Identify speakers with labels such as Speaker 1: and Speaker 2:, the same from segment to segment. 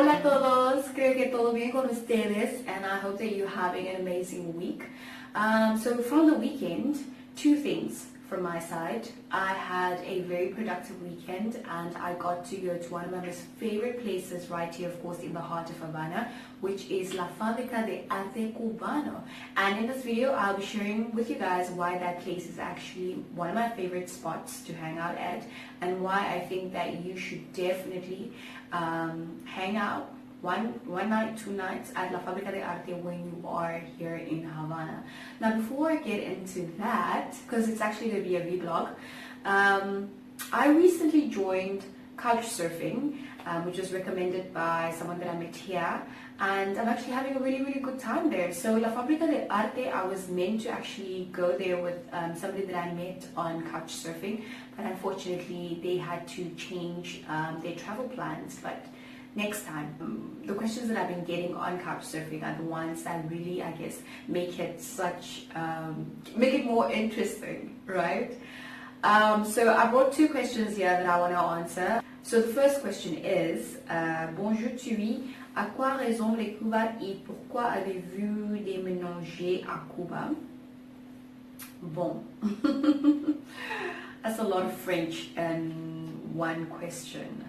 Speaker 1: Hola a todos, creo que todo bien con ustedes, and I hope that you're having an amazing week. So from the weekend, two things from my side. I had a very productive weekend and I got to go to one of my most favorite places right here, of course, in the heart of Havana, which is La Fabrica de Arte Cubano. And in this video, I'll be sharing with you guys why that place is actually one of my favorite spots to hang out at, and why I think that you should definitely hang out one night, 2 nights at La Fabrica de Arte when you are here in Havana. Now, before I get into that, because it's actually going to be a vlog, I recently joined couchsurfing, which was recommended by someone that I met here, and I'm actually having a really good time there. So La Fabrica de Arte, I was meant to actually go there with somebody that I met on couchsurfing, but unfortunately they had to change their travel plans. But next time, the questions that I've been getting on couchsurfing are the ones that really, I guess, make it more interesting, right? So I brought 2 questions here that I want to answer. So the first question is, bonjour Tui, à quoi ressemble Cuba et pourquoi avez-vous déménagé à Cuba? Bon, that's a lot of French in one question.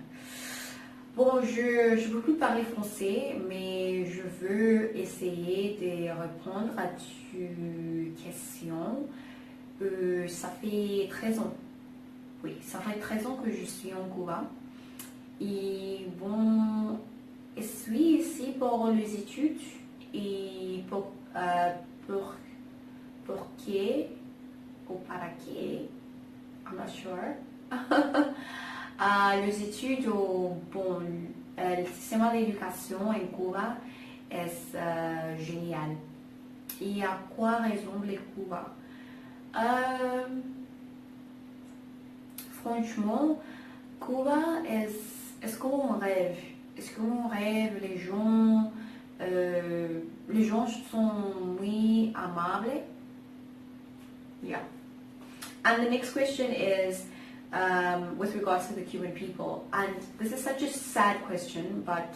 Speaker 1: Bon, je veux plus parler français, mais je veux essayer de répondre à ta question. Ça fait 13 ans. Oui, ça fait 13 ans que je suis en Cuba. Et bon, je suis ici pour les études et pour qué ou para qué, I'm not sure. Les études, bon, le système d'éducation en Cuba est génial. Et à quoi ressemble Cuba? Franchement, Cuba est comme un rêve. Est-ce qu'on rêve? Les gens sont muy amables. Yeah. And the next question is, with regards to the Cuban people, and this is such a sad question, but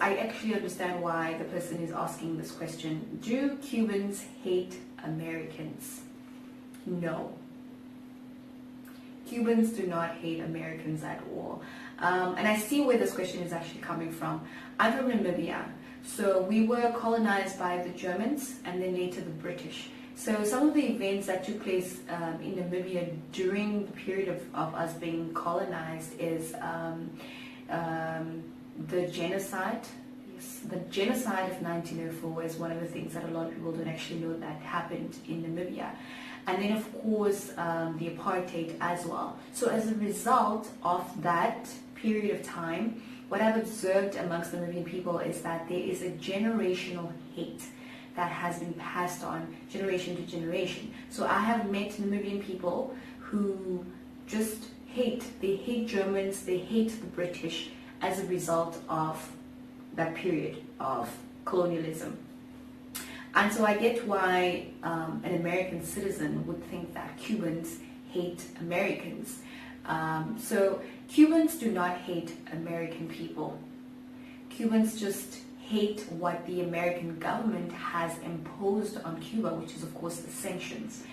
Speaker 1: I actually understand why the person is asking this question. Do Cubans hate Americans? No. Cubans do not hate Americans at all. And I see where this question is actually coming from. I'm from Namibia, so we were colonized by the Germans and then later the British. So some of the events that took place in Namibia during the period of us being colonized is the genocide. Yes, the genocide of 1904 is one of the things that a lot of people don't actually know that happened in Namibia. And then of course the apartheid as well. So as a result of that period of time, what I've observed amongst the Namibian people is that there is a generational hate that has been passed on generation to generation. So I have met Namibian people who just they hate Germans, they hate the British as a result of that period of colonialism. And so I get why an American citizen would think that Cubans hate Americans. So Cubans do not hate American people. Cubans just hate what the American government has imposed on Cuba, which is of course the sanctions.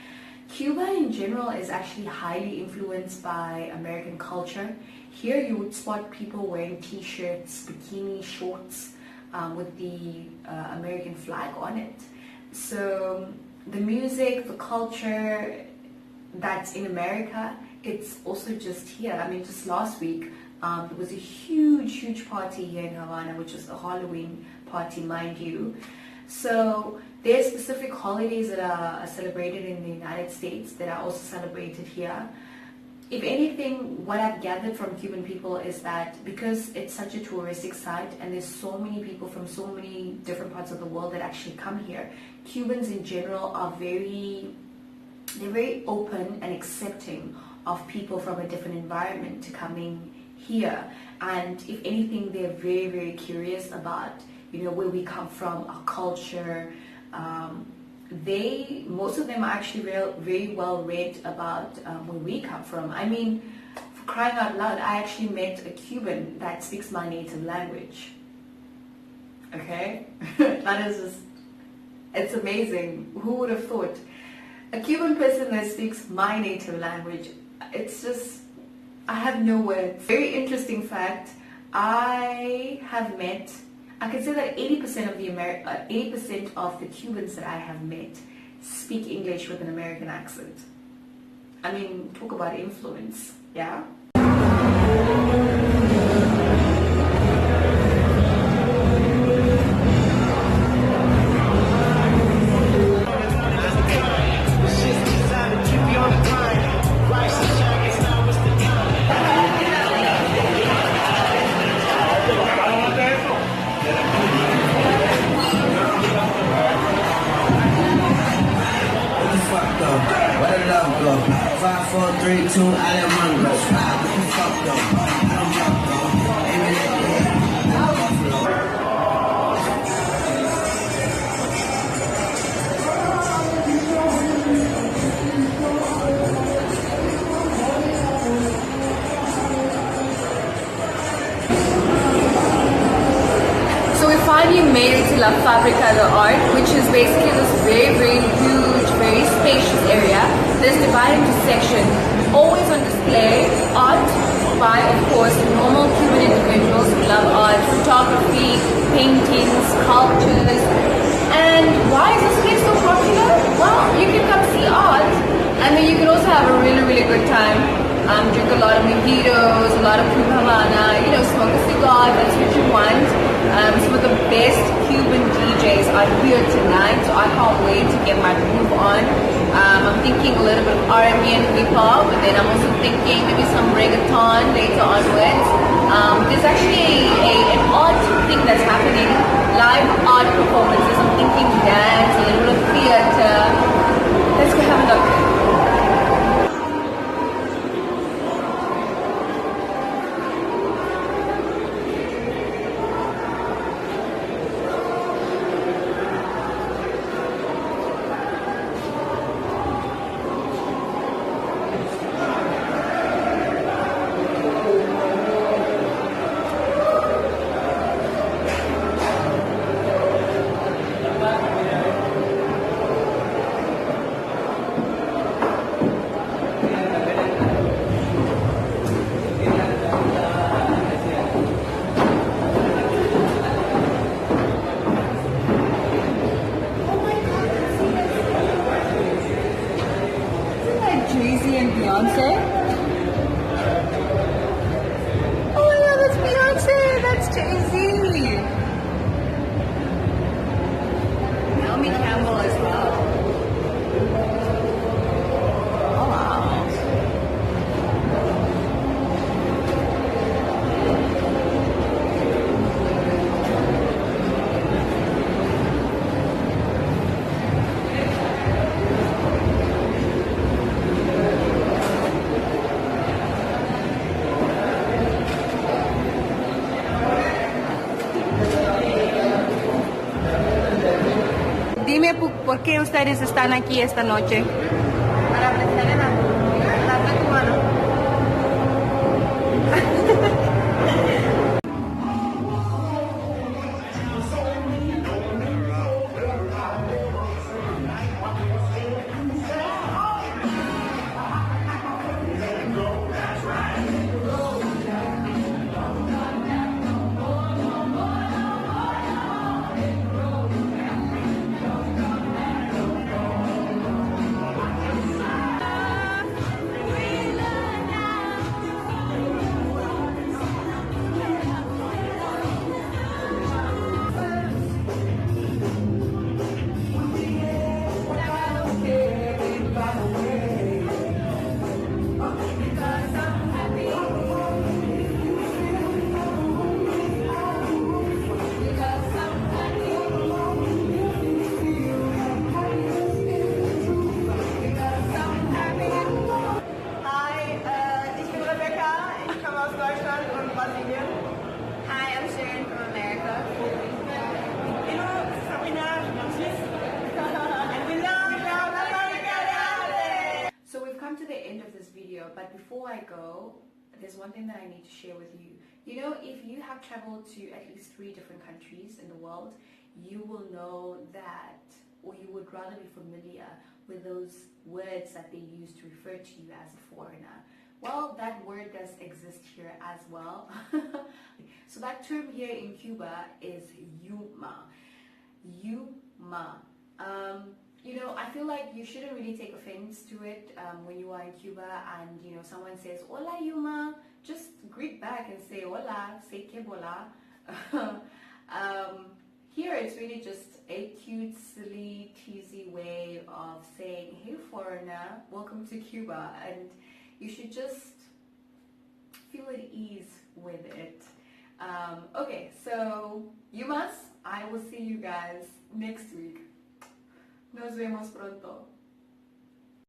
Speaker 1: Cuba in general is actually highly influenced by American culture. Here you would spot people wearing t-shirts, bikini shorts with the American flag on it. So the music, the culture that's in America, it's also just here. I mean, just last week, there was a huge party here in Havana, which was a Halloween party, mind you. So there's specific holidays that are celebrated in the United States that are also celebrated here. If anything, what I've gathered from Cuban people is that because it's such a touristic site and there's so many people from so many different parts of the world that actually come here, Cubans in general are very open and accepting of people from a different environment to coming here. And if anything, they're very curious about, where we come from, our culture. Most of them are actually very well read about where we come from. I mean, for crying out loud, I actually met a Cuban that speaks my native language. Okay? That is just, it's amazing. Who would have thought? A Cuban person that speaks my native language, it's just, I have no words. Very interesting fact, I have met, I can say that 80% of the 80% of the Cubans that I have met speak English with an American accent. I mean, talk about influence, yeah?
Speaker 2: Finally made it to La Fabrica de Arte, which is basically this very, very huge, very spacious area that is divided into sections. Always on display, art by, of course, normal Cuban individuals who love art, photography, paintings, sculptures. And why is this place so popular? Well, you can come see art, and then you can also have a really, really good time. Drink a lot of mojitos, a lot of Cuban Havana, you know, smoke a cigar, that's what you want. Some of the best Cuban DJs are here tonight, so I can't wait to get my groove on. I'm thinking a little bit of R&B and hip-hop, but then I'm also thinking maybe some reggaeton later onwards. There's actually an art thing that's happening, live art performances. I'm thinking dance, a little bit of theater. Let's go have a look. Dime por qué ustedes están aquí esta noche.
Speaker 3: Para apreciar el arte cubano.
Speaker 1: But before I go, there's one thing that I need to share with you. You know, if you have traveled to at least 3 different countries in the world, you will know that, or you would rather be familiar with those words that they use to refer to you as a foreigner. Well, that word does exist here as well. So that term here in Cuba is yuma. Yuma. You know, I feel like you shouldn't really take offense to it when you are in Cuba and, you know, someone says, hola Yuma, just greet back and say hola, say que bola. Here it's really just a cute, silly, teasy way of saying, hey foreigner, welcome to Cuba, and you should just feel at ease with it. Okay, so Yumas, I will see you guys next week. Nos vemos pronto.